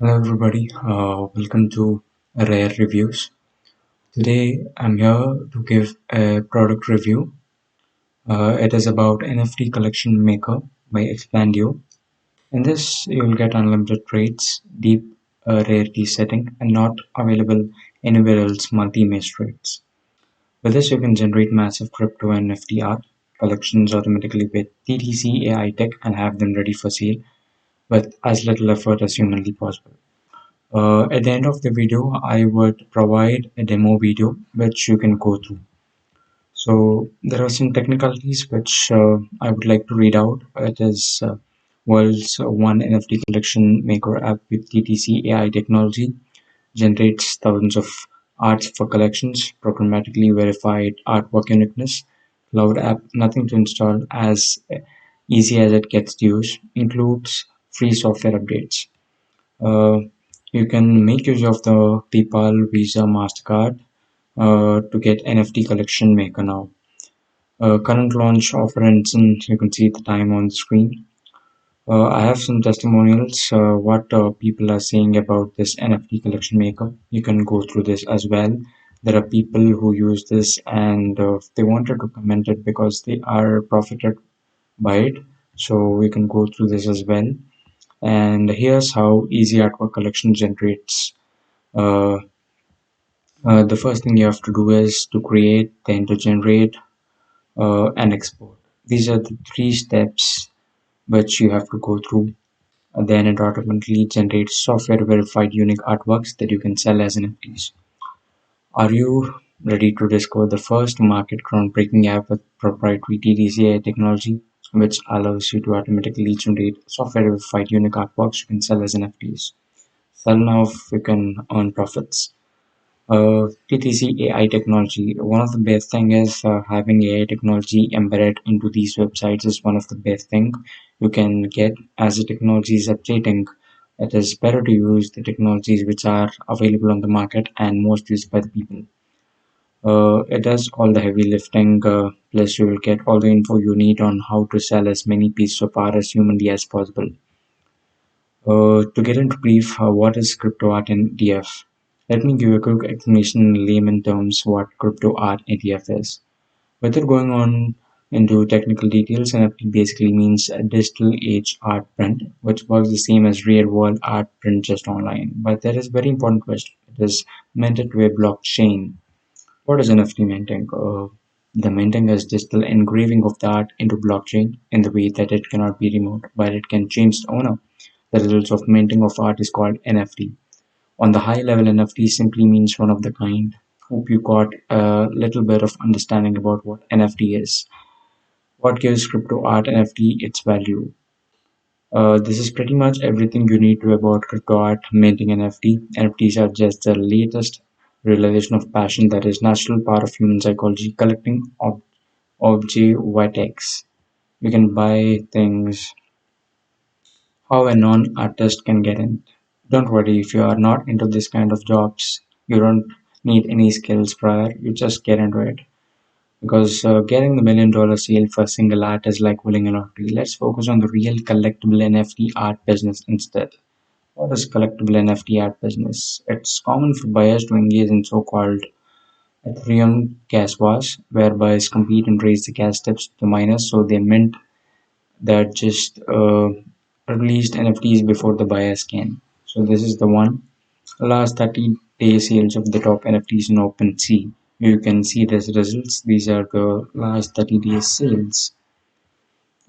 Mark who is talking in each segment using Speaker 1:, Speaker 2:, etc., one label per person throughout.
Speaker 1: Hello everybody, welcome to Rare Reviews. Today I'm here to give a product review. It is about NFT Collection Maker by Expandio. In this you'll get unlimited trades, deep rarity setting and not available anywhere else multi-maze trades. With this you can generate massive crypto and NFT art collections automatically with TTC AI tech and have them ready for sale with as little effort as humanly possible. At the end of the video, I would provide a demo video which you can go through. So there are some technicalities which I would like to read out. It is world's one NFT collection maker app with TTC AI technology, generates thousands of arts for collections, programmatically verified artwork uniqueness, cloud app, nothing to install, as easy as it gets to use, includes free software updates. Uh, you can make use of the PayPal, Visa, Mastercard to get NFT Collection Maker now. Current launch offer ends, and you can see the time on the screen. I have some testimonials, what people are saying about this NFT Collection Maker. You can go through this as well. There are people who use this and they wanted to comment it because they are profited by it. So we can go through this as well. And here's how easy artwork collection generates. Uh, the first thing you have to do is to create, then to generate, and export. These are the three steps which you have to go through. Then it automatically generates software verified unique artworks that you can sell as NFTs. Are you ready to discover the first market groundbreaking app with proprietary TDCA technology, which allows you to automatically generate software verified unique artworks you can sell as NFTs? Sell now if you can earn profits. TTC AI technology. One of the best thing is having AI technology embedded into these websites is one of the best thing you can get. As the technology is updating, it is better to use the technologies which are available on the market and most used by the people. It does all the heavy lifting, plus you will get all the info you need on how to sell as many pieces of art as humanly as possible. To get into brief, what is crypto art and ETF? Let me give you a quick explanation in layman terms what crypto art ETF is. Without going on into technical details, NFT basically means a digital age art print, which works the same as real world art print just online. But there is a very important question. It is minted to a blockchain. What is NFT minting? The minting is digital engraving of the art into blockchain in the way that it cannot be removed, but it can change the owner. The results of minting of art is called NFT. On the high level, NFT simply means one of the kind. Hope you got a little bit of understanding about what NFT is. What gives crypto art NFT its value? This is pretty much everything you need to know about crypto art, minting NFT. NFTs are just the latest realization of passion that is natural part of human psychology, collecting object vertex. You can buy things how a non-artist can get in. Don't worry if you are not into this kind of jobs. You don't need any skills prior. You just get into it. Because getting the $1 million sale for a single art is like winning a lottery. Let's focus on the real collectible NFT art business instead. What is collectible NFT art business? It's common for buyers to engage in so-called Ethereum gas wars, where buyers compete and raise the gas tips to miners so they mint that just released NFTs before the buyers can. So this is the one. Last 30-day sales of the top NFTs in OpenSea. You can see these results. These are the last 30 days sales.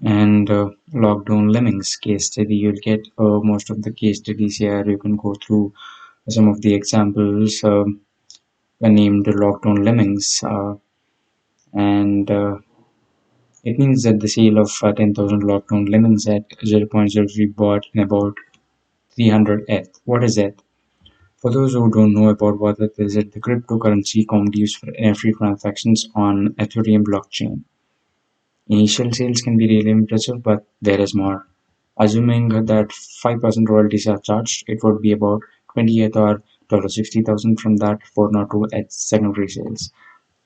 Speaker 1: And lockdown lemmings case study. You'll get most of the case studies here. You can go through some of the examples named lockdown lemmings. And It means that the sale of 10,000 lockdown lemmings at 0.03 bought in about 300 ETH. What is ETH? For those who don't know about what it is, it's the cryptocurrency commonly used for NFT transactions on Ethereum blockchain. Initial sales can be really impressive, but there is more. Assuming that 5% royalties are charged, it would be about 28 or $60,000 from that 402 at secondary sales.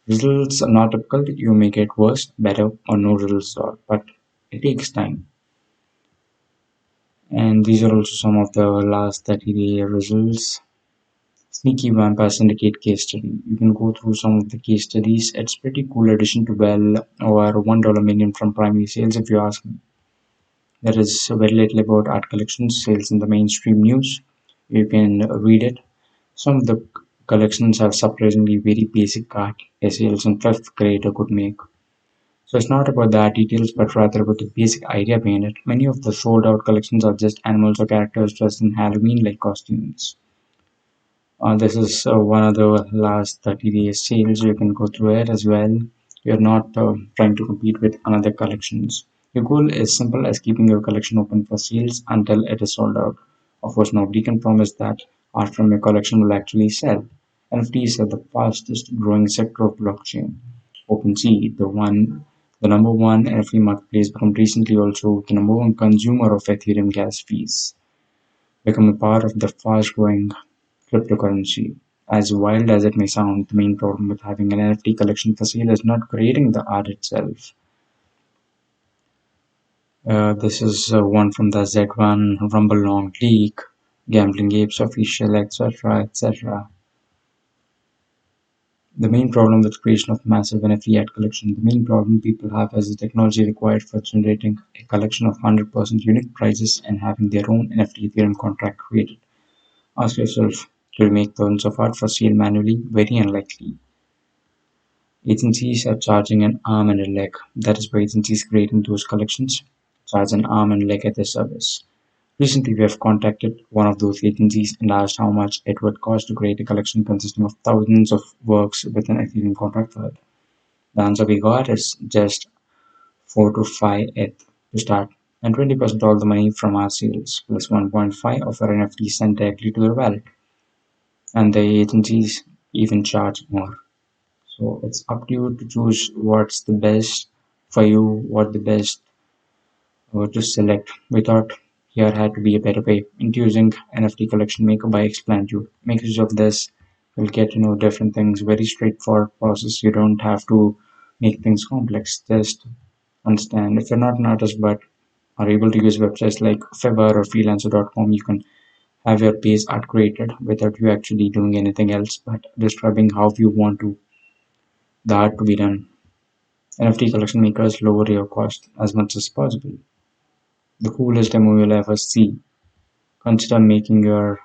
Speaker 1: Results are not typical. You may get worse, better, or no results at all, but it takes time. And these are also some of the last 30-day results. Sneaky Vampire Syndicate case study. You can go through some of the case studies. It's pretty cool addition to well over $1 million from primary sales if you ask me. There is very little about art collections sales in the mainstream news. You can read it. Some of the collections have surprisingly very basic art sales and fifth grader could make. So it's not about the art details, but rather about the basic idea behind it. Many of the sold out collections are just animals or characters dressed in Halloween like costumes. This is one of the last 30 days sales. You can go through it as well. You're not trying to compete with another collections. Your goal is simple as keeping your collection open for sales until it is sold out. Of course, nobody can promise that art from your collection will actually sell. NFTs are the fastest growing sector of blockchain. OpenSea, the number one NFT marketplace, became recently also the number one consumer of Ethereum gas fees, become a part of the fast growing cryptocurrency. As wild as it may sound, the main problem with having an NFT collection for sale is not creating the art itself. This is one from the Z1 Rumble Long leak, Gambling Apes official, etc. etc. The main problem with creation of massive NFT art collection, the main problem people have is the technology required for generating a collection of 100% unique prizes and having their own NFT Ethereum contract created. Ask yourself, do you make tons of art for sale manually? Very unlikely. Agencies are charging an arm and a leg. That is why agencies creating those collections charge an arm and leg at their service. Recently, we have contacted one of those agencies and asked how much it would cost to create a collection consisting of thousands of works with an Ethereum contract for it. The answer we got is just 4 to 5 ETH to start, and 20% all the money from our sales, plus 1.5 of our NFT sent directly to their wallet. And the agencies even charge more. So it's up to you to choose what's the best for you, what the best to select. We thought here had to be a better way. Introducing NFT Collection Maker by Explain you. Make use of this. You'll get to know different things. Very straightforward process. You don't have to make things complex. Just understand. If you're not an artist but are able to use websites like Fiverr or freelancer.com, you can have your base art created without you actually doing anything else but describing how you want to the art to be done. NFT collection makers lower your cost as much as possible. The coolest demo you'll ever see. Consider making your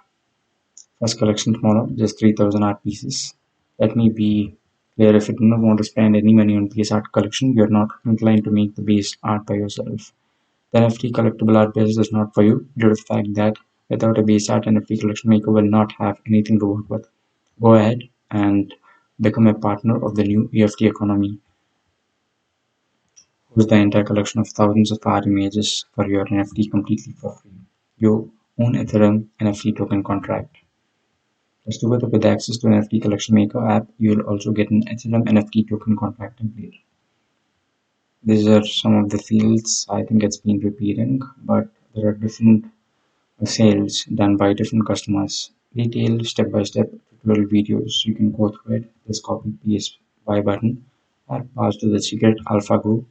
Speaker 1: first collection tomorrow, just 3,000 art pieces. Let me be clear, if you do not want to spend any money on base art collection, you're not inclined to make the base art by yourself. The NFT collectible art business is not for you due to the fact that without a base art, NFT collection maker will not have anything to work with. Go ahead and become a partner of the new EFT economy. Host the entire collection of thousands of art images for your NFT completely for free. Your own Ethereum NFT token contract. Plus, together with access to an NFT Collection Maker app, you'll also get an Ethereum NFT token contract template. These are some of the fields. I think it's been repeating, but there are different sales done by different customers. Detailed step-by-step tutorial videos. You can go through it. This copy paste buy button are passed to the secret alpha group.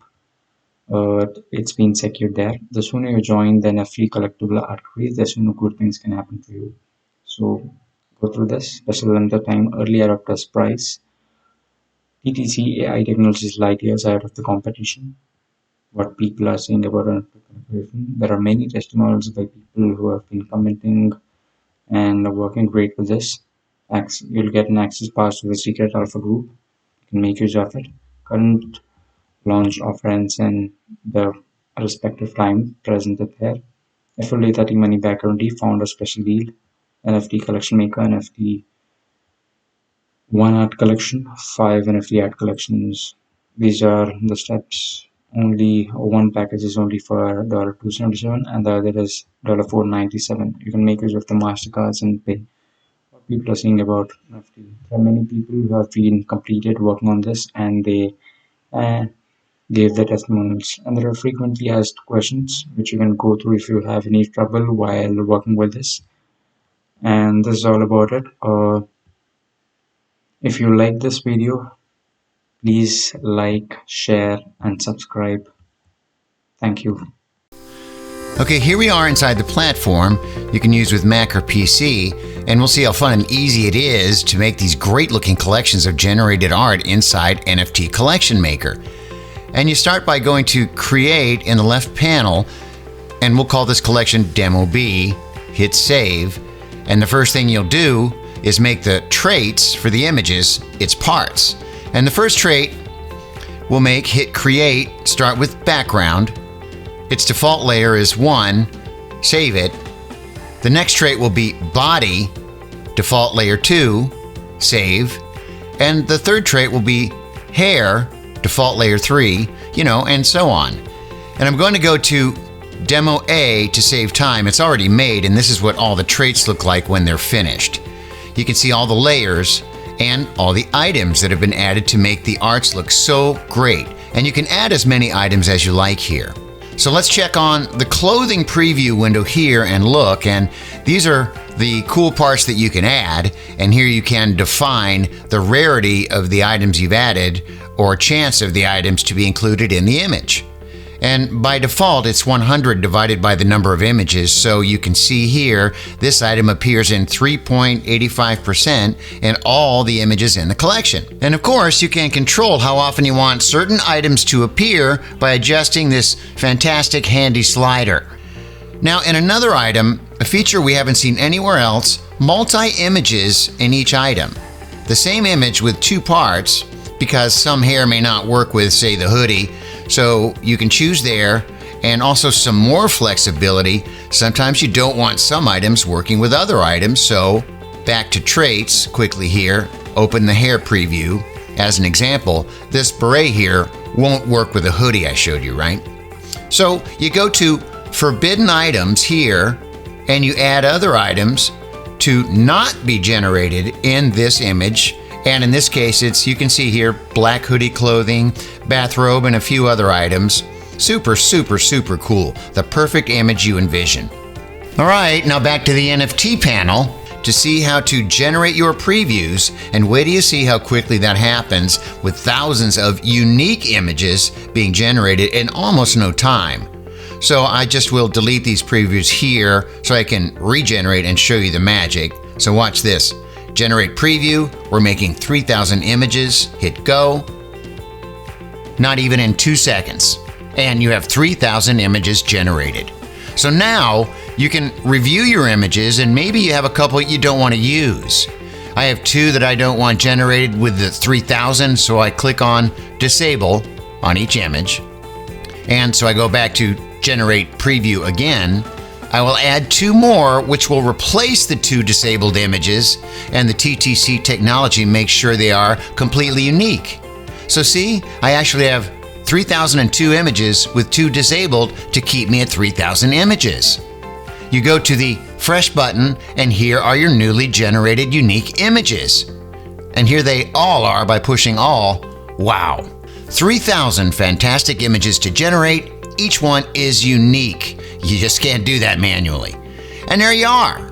Speaker 1: It's been secured there. The sooner you join the NFT collectible art craze, the sooner good things can happen for you. So go through this. Special limited time early adopters price. TTC AI technologies light years ahead of the competition. What people are saying about NFT collaboration. There are many testimonials by people who have been commenting and are working great with this. You'll get an access pass to the secret alpha group. You can make use of it. Current launch offerings and the respective time presented here. A full day 30 money back guarantee, found a special deal. NFT collection maker, NFT one art collection, 5 NFT art collections. These are the steps. Only one package is only for $277 and the other is $497. You can make use of the MasterCards and pay. What people are saying about NFT. There are many people who have been completed working on this and they uh, gave the testimonials. And there are frequently asked questions which you can go through if you have any trouble while working with this. And this is all about it. If you like this video, please like, share, and subscribe. Thank you.
Speaker 2: Okay, here we are inside the platform you can use with Mac or PC, and we'll see how fun and easy it is to make these great looking collections of generated art inside NFT Collection Maker. And you start by going to Create in the left panel, and we'll call this collection Demo B, hit Save, and the first thing you'll do is make the traits for the images its parts. And the first trait we'll make, hit Create, start with Background. Its default layer is 1, save it. The next trait will be Body, default layer 2, save. And the third trait will be Hair, default layer 3, and so on. And I'm going to go to Demo A to save time. It's already made, and this is what all the traits look like when they're finished. You can see all the layers and all the items that have been added to make the arts look so great. And you can add as many items as you like here. So let's check on the clothing preview window here and look, and these are the cool parts that you can add, and here you can define the rarity of the items you've added or chance of the items to be included in the image. And by default, it's 100 divided by the number of images, so you can see here this item appears in 3.85% in all the images in the collection. And of course, you can control how often you want certain items to appear by adjusting this fantastic handy slider. Now, in another item, a feature we haven't seen anywhere else, multi-images in each item. The same image with two parts, because some hair may not work with, say, the hoodie, so you can choose there, and also some more flexibility. Sometimes you don't want some items working with other items, so back to traits quickly here, open the hair preview. As an example, this beret here won't work with the hoodie I showed you, right? So you go to forbidden items here, and you add other items to not be generated in this image. And in this case, you can see here, black hoodie clothing, bathrobe, and a few other items. Super, super, super cool. The perfect image you envision. All right, now back to the NFT panel to see how to generate your previews, and wait till you see how quickly that happens with thousands of unique images being generated in almost no time. So I just will delete these previews here so I can regenerate and show you the magic. So watch this. Generate preview, we're making 3,000 images, hit go. Not even in 2 seconds. And you have 3,000 images generated. So now you can review your images, and maybe you have a couple you don't want to use. I have 2 that I don't want generated with the 3,000, so I click on disable on each image. And so I go back to generate preview again. I will add 2 more, which will replace the 2 disabled images, and the TTC technology makes sure they are completely unique. So see, I actually have 3,002 images with 2 disabled to keep me at 3,000 images. You go to the Fresh button, and here are your newly generated unique images. And here they all are by pushing all. Wow! 3,000 fantastic images to generate. Each one is unique. You just can't do that manually. And there you are.